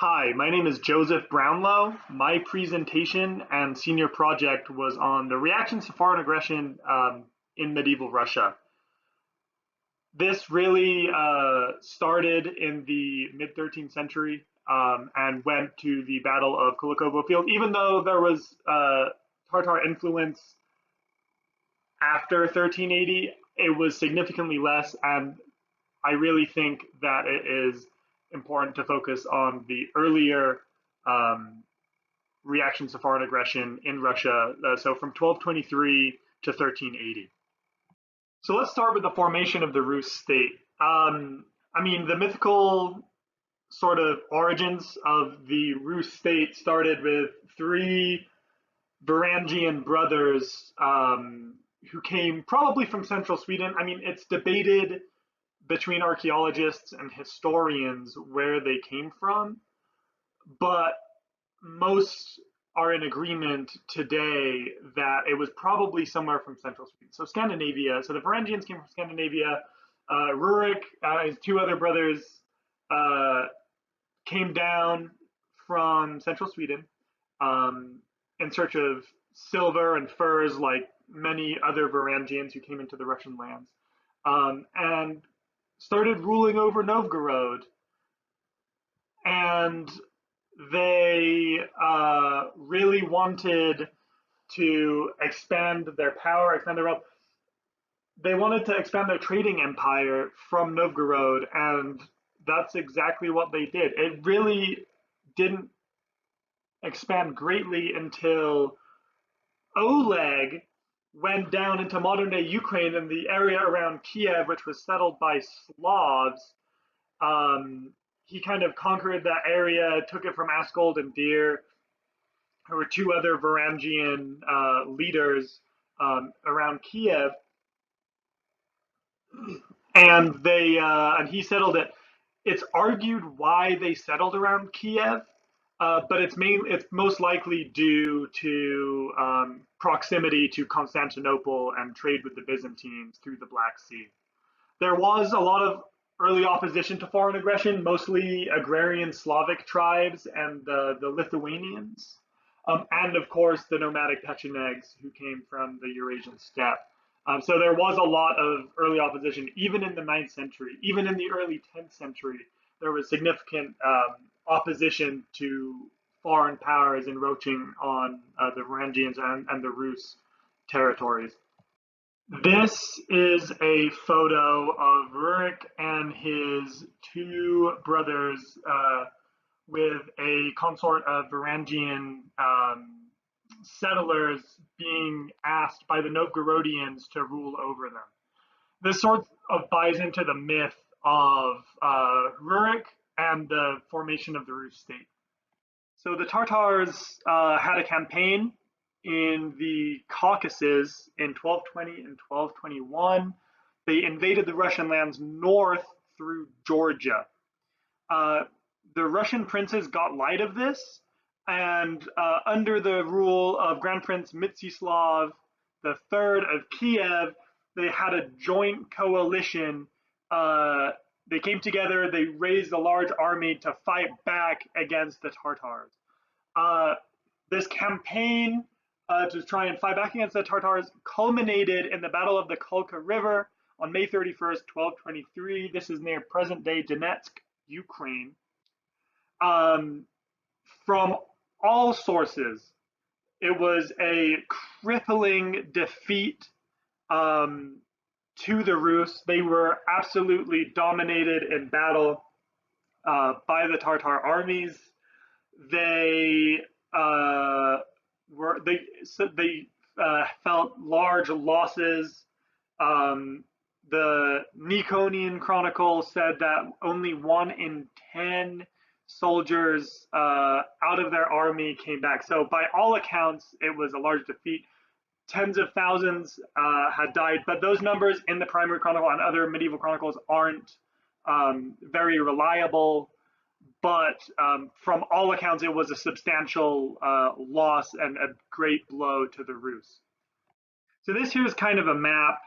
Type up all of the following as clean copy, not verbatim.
Hi, my name is Joseph Brownlow. My presentation and senior project was on the reactions to foreign aggression in medieval Russia. This really started in the mid 13th century and went to the Battle of Kulikovo Field. Even though there was Tartar influence after 1380, it was significantly less, and I really think that it is important to focus on the earlier um, reactions to foreign aggression in Russia, so from 1223 to 1380. So let's start with the formation of the Rus state. The mythical sort of origins of the Rus state started with three Varangian brothers who came probably from central Sweden. It's debated between archaeologists and historians where they came from, but most are in agreement today that it was probably somewhere from central Sweden. So Scandinavia. So the Varangians came from Scandinavia. Rurik, his two other brothers, uh, came down from central Sweden in search of silver and furs, like many other Varangians who came into the Russian lands, and started ruling over Novgorod. And they really wanted to expand their power, expand their wealth. They wanted to expand their trading empire from Novgorod, and that's exactly what they did. It really didn't expand greatly until Oleg went down into modern day Ukraine and the area around Kiev, which was settled by Slavs. He kind of conquered that area, took it from Askold and Dir. There were two other Varangian leaders around Kiev, and he settled it. It's argued why they settled around Kiev, but it's most likely due to proximity to Constantinople and trade with the Byzantines through the Black Sea. There was a lot of early opposition to foreign aggression, mostly agrarian Slavic tribes and the Lithuanians, and of course the nomadic Pechenegs who came from the Eurasian steppe. So there was a lot of early opposition, even in the 9th century, even in the early 10th century. There was significant opposition to foreign powers encroaching on the Varangians and the Rus territories. This is a photo of Rurik and his two brothers with a consort of Varangian settlers being asked by the Novgorodians to rule over them. This sort of buys into the myth of Rurik and the formation of the Rus state. So the Tartars had a campaign in the Caucasus in 1220 and 1221. They invaded the Russian lands north through Georgia. The Russian princes got light of this, and under the rule of Grand Prince Mstislav III of Kiev, they had a joint coalition. They came together, they raised a large army to fight back against the Tartars. This campaign to try and fight back against the Tartars culminated in the Battle of the Kalka River on May 31st, 1223. This is near present-day Donetsk, Ukraine. From all sources, it was a crippling defeat to the Rus. They were absolutely dominated in battle by the Tartar armies. They felt large losses. The Nikonian Chronicle said that only 1 in 10 soldiers out of their army came back. So by all accounts, it was a large defeat. Tens of thousands had died, but those numbers in the Primary Chronicle and other medieval chronicles aren't very reliable. But from all accounts, it was a substantial loss and a great blow to the Rus. So this here is kind of a map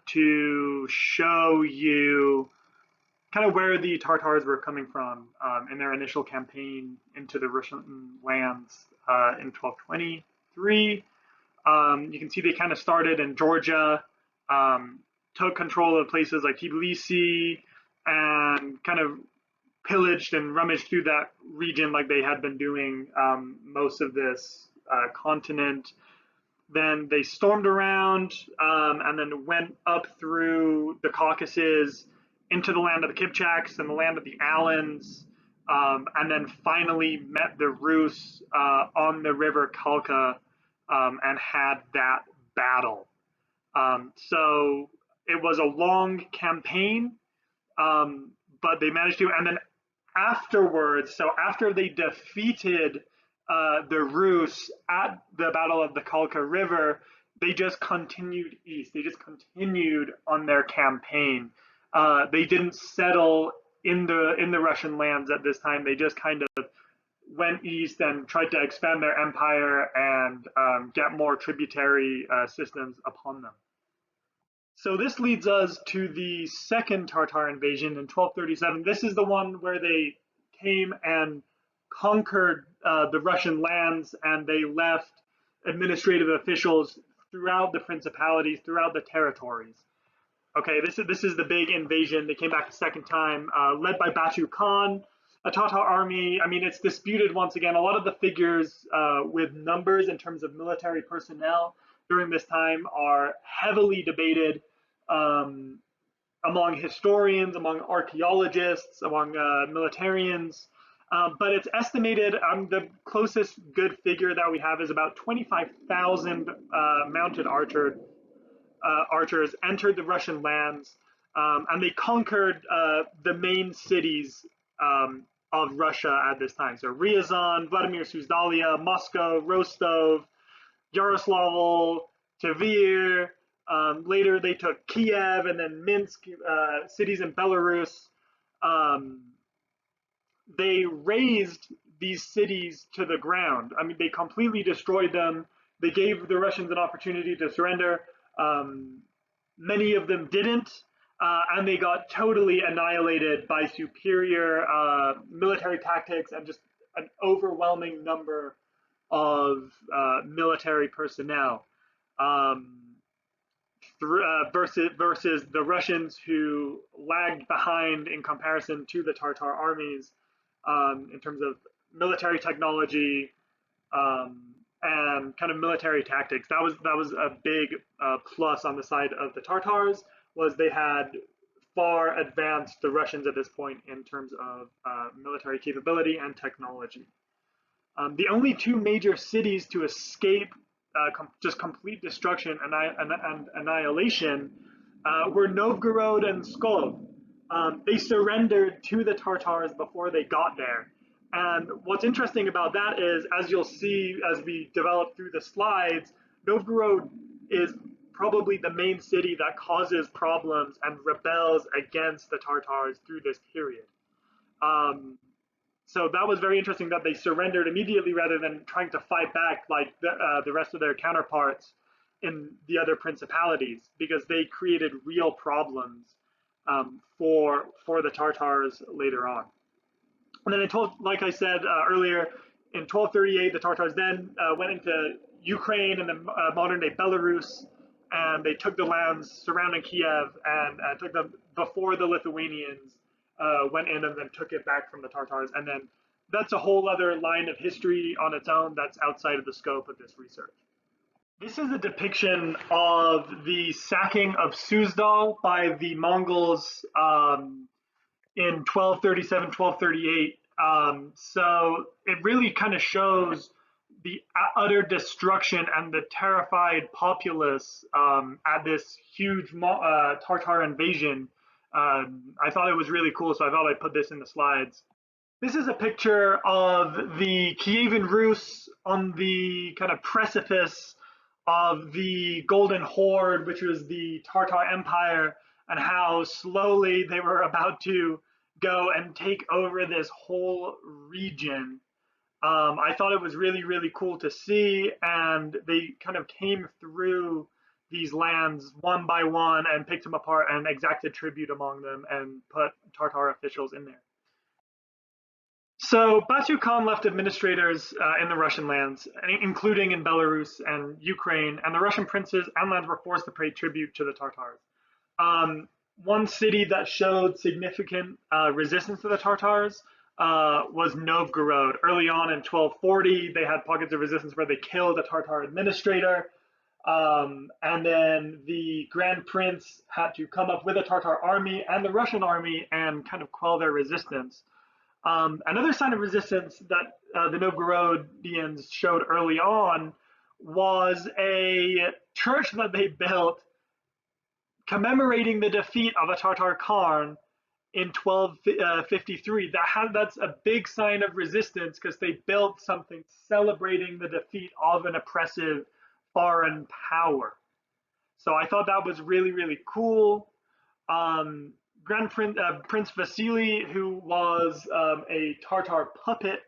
to show you kind of where the Tartars were coming from in their initial campaign into the Russian lands in 1223. You can see they kind of started in Georgia, took control of places like Tbilisi, and kind of pillaged and rummaged through that region like they had been doing most of this continent. Then they stormed around and then went up through the Caucasus into the land of the Kipchaks and the land of the Alans, and then finally met the Rus on the river Kalka and had that battle. So it was a long campaign, but they managed to. And then afterwards, so after they defeated the Rus at the Battle of the Kalka River, they just continued east. They just continued on their campaign. They didn't settle in the Russian lands at this time. They just kind of went east and tried to expand their empire and get more tributary systems upon them. So this leads us to the second Tartar invasion in 1237. This is the one where they came and conquered the Russian lands, and they left administrative officials throughout the principalities, throughout the territories. Okay, this is the big invasion. They came back a second time, led by Batu Khan, a Tatar army. I mean, it's disputed once again. A lot of the figures with numbers in terms of military personnel during this time are heavily debated among historians, among archaeologists, among militarians. But it's estimated, the closest good figure that we have is about 25,000 mounted archers entered the Russian lands, and they conquered the main cities of Russia at this time. So Ryazan, Vladimir Suzdaliya, Moscow, Rostov, Yaroslavl, Tver. Later they took Kiev and then Minsk, cities in Belarus. They razed these cities to the ground. I mean, they completely destroyed them. They gave the Russians an opportunity to surrender. Many of them didn't, and they got totally annihilated by superior military tactics and just an overwhelming number of military personnel. Versus the Russians, who lagged behind in comparison to the Tartar armies in terms of military technology and kind of military tactics. That was a big plus on the side of the Tartars, was they had far advanced the Russians at this point in terms of military capability and technology. The only two major cities to escape just complete destruction and annihilation were Novgorod and Pskov. They surrendered to the Tartars before they got there. And what's interesting about that is, as you'll see as we develop through the slides, Novgorod is probably the main city that causes problems and rebels against the Tartars through this period. So that was very interesting that they surrendered immediately rather than trying to fight back like the rest of their counterparts in the other principalities, because they created real problems for the Tartars later on. And then like I said earlier, in 1238, the Tartars then went into Ukraine and then modern-day Belarus, and they took the lands surrounding Kiev and took them before the Lithuanians went in and then took it back from the Tartars. And then that's a whole other line of history on its own that's outside of the scope of this research. This is a depiction of the sacking of Suzdal by the Mongols in 1237, 1238. So it really kind of shows the utter destruction and the terrified populace at this huge Tartar invasion. I thought it was really cool, so I thought I'd put this in the slides. This is a picture of the Kievan Rus on the kind of precipice of the Golden Horde, which was the Tartar Empire, and how slowly they were about to go and take over this whole region. I thought it was really, really cool to see, and they kind of came through these lands one by one and picked them apart and exacted tribute among them and put Tartar officials in there. So Batu Khan left administrators in the Russian lands, including in Belarus and Ukraine, and the Russian princes and lands were forced to pay tribute to the Tartars. One city that showed significant resistance to the Tartars was Novgorod. Early on in 1240, they had pockets of resistance where they killed a Tartar administrator. And then the Grand Prince had to come up with a Tartar army and the Russian army and kind of quell their resistance. Another sign of resistance that the Novgorodians showed early on was a church that they built commemorating the defeat of a Tartar Khan in 1253. That's a big sign of resistance because they built something celebrating the defeat of an oppressive foreign power. So I thought that was really, really cool. Prince Vasily, who was a Tartar puppet,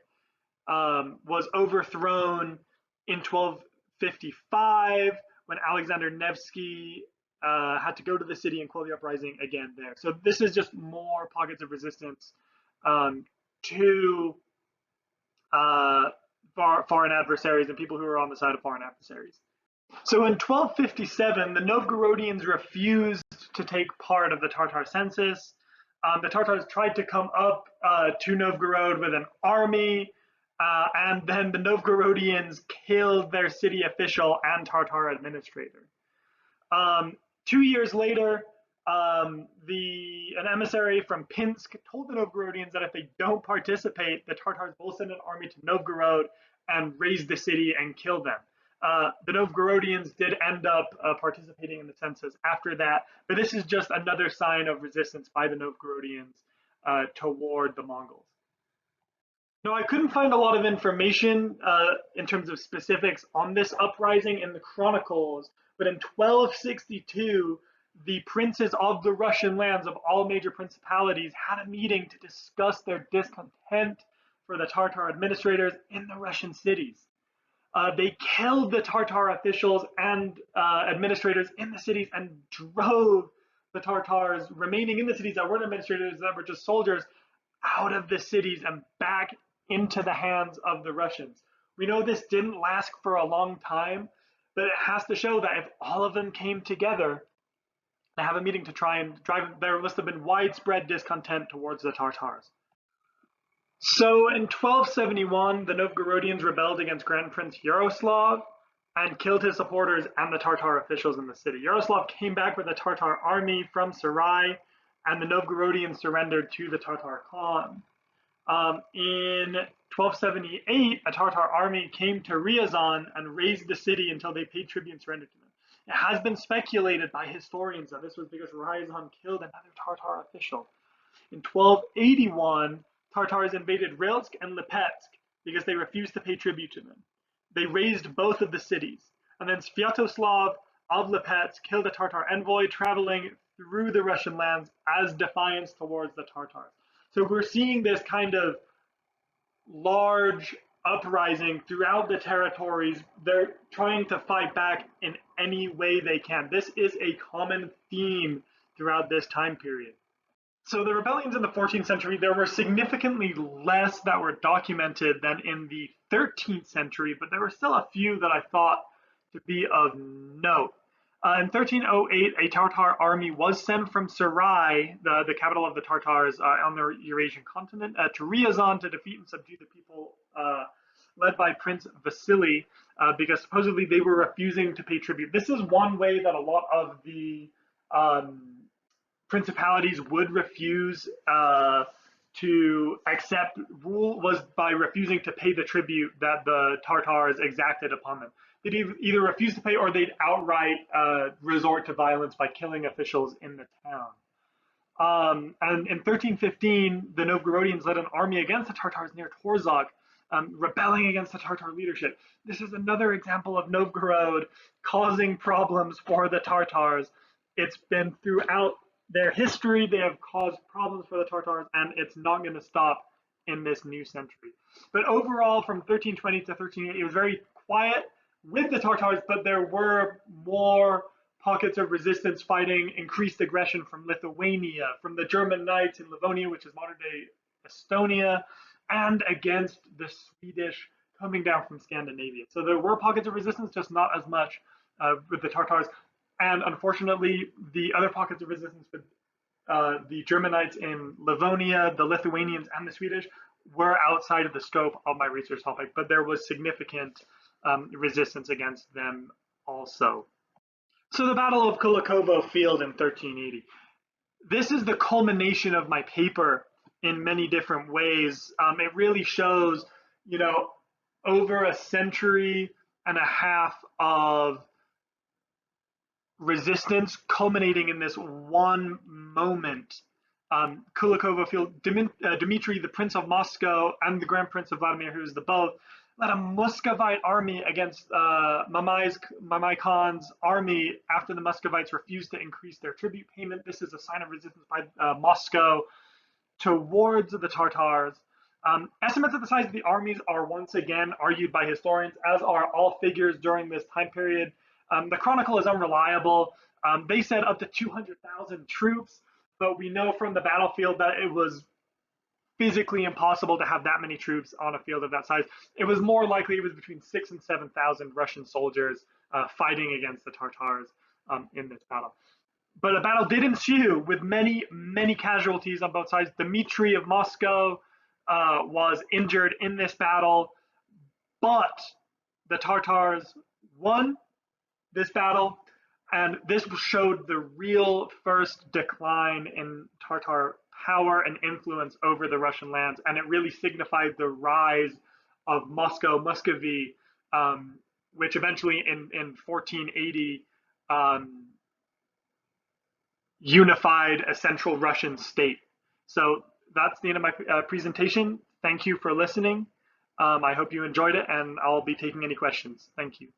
was overthrown in 1255 when Alexander Nevsky had to go to the city and quell the uprising again there. So this is just more pockets of resistance to foreign adversaries and people who are on the side of foreign adversaries. So in 1257, the Novgorodians refused to take part of the Tartar census. The Tartars tried to come up to Novgorod with an army, and then the Novgorodians killed their city official and Tartar administrator. 2 years later, an emissary from Pinsk told the Novgorodians that if they don't participate, the Tartars will send an army to Novgorod and raise the city and kill them. The Novgorodians did end up participating in the census after that, but this is just another sign of resistance by the Novgorodians toward the Mongols. Now, I couldn't find a lot of information in terms of specifics on this uprising in the chronicles, but in 1262, the princes of the Russian lands of all major principalities had a meeting to discuss their discontent for the Tartar administrators in the Russian cities. They killed the Tartar officials and administrators in the cities and drove the Tartars remaining in the cities that weren't administrators, that were just soldiers, out of the cities and back into the hands of the Russians. We know this didn't last for a long time, but it has to show that if all of them came together to have a meeting to try and drive, there must have been widespread discontent towards the Tartars. So in 1271, the Novgorodians rebelled against Grand Prince Yaroslav and killed his supporters and the Tartar officials in the city. Yaroslav came back with a Tartar army from Sarai, and the Novgorodians surrendered to the Tartar Khan. In 1278, a Tartar army came to Ryazan and razed the city until they paid tribute and surrendered to them. It has been speculated by historians that this was because Ryazan killed another Tartar official. In 1281, Tartars invaded Rilsk and Lipetsk because they refused to pay tribute to them. They razed both of the cities. And then Sviatoslav of Lipetsk killed a Tartar envoy traveling through the Russian lands as defiance towards the Tartars. So we're seeing this kind of large uprising throughout the territories. They're trying to fight back in any way they can. This is a common theme throughout this time period. So the rebellions in the 14th century, there were significantly less that were documented than in the 13th century, but there were still a few that I thought to be of note. In 1308, a Tartar army was sent from Sarai, the capital of the Tartars on the Eurasian continent, to Ryazan to defeat and subdue the people led by Prince Vasily, because supposedly they were refusing to pay tribute. This is one way that a lot of the principalities would refuse to accept rule, was by refusing to pay the tribute that the Tartars exacted upon them. They'd either refuse to pay or they'd outright resort to violence by killing officials in the town. And in 1315, the Novgorodians led an army against the Tartars near Torzhok, rebelling against the Tartar leadership. This is another example of Novgorod causing problems for the Tartars. It's been throughout their history, they have caused problems for the Tartars, and it's not going to stop in this new century. But overall, from 1320 to 1380, it was very quiet with the Tartars, but there were more pockets of resistance fighting increased aggression from Lithuania, from the German Knights in Livonia, which is modern-day Estonia, and against the Swedish coming down from Scandinavia. So there were pockets of resistance, just not as much with the Tartars. And unfortunately, the other pockets of resistance with the Germanites in Livonia, the Lithuanians, and the Swedish were outside of the scope of my research topic, but there was significant resistance against them also. So the Battle of Kulikovo Field in 1380. This is the culmination of my paper in many different ways. It really shows, over a century and a half of resistance culminating in this one moment. Kulikovo Field, Dmitry, the Prince of Moscow, and the Grand Prince of Vladimir, who is the both, led a Muscovite army against Mamai Khan's army after the Muscovites refused to increase their tribute payment. This is a sign of resistance by Moscow towards the Tartars. Estimates of the size of the armies are once again argued by historians, as are all figures during this time period. The Chronicle is unreliable. They said up to 200,000 troops, but we know from the battlefield that it was physically impossible to have that many troops on a field of that size. It was more likely it was between 6,000 and 7,000 Russian soldiers fighting against the Tartars in this battle. But a battle did ensue with many, many casualties on both sides. Dmitry of Moscow was injured in this battle, but the Tartars won this battle, and this showed the real first decline in Tartar power and influence over the Russian lands, and it really signified the rise of Moscow, Muscovy, which eventually in 1480 unified a central Russian state. So that's the end of my presentation. Thank you for listening. I hope you enjoyed it, and I'll be taking any questions. Thank you.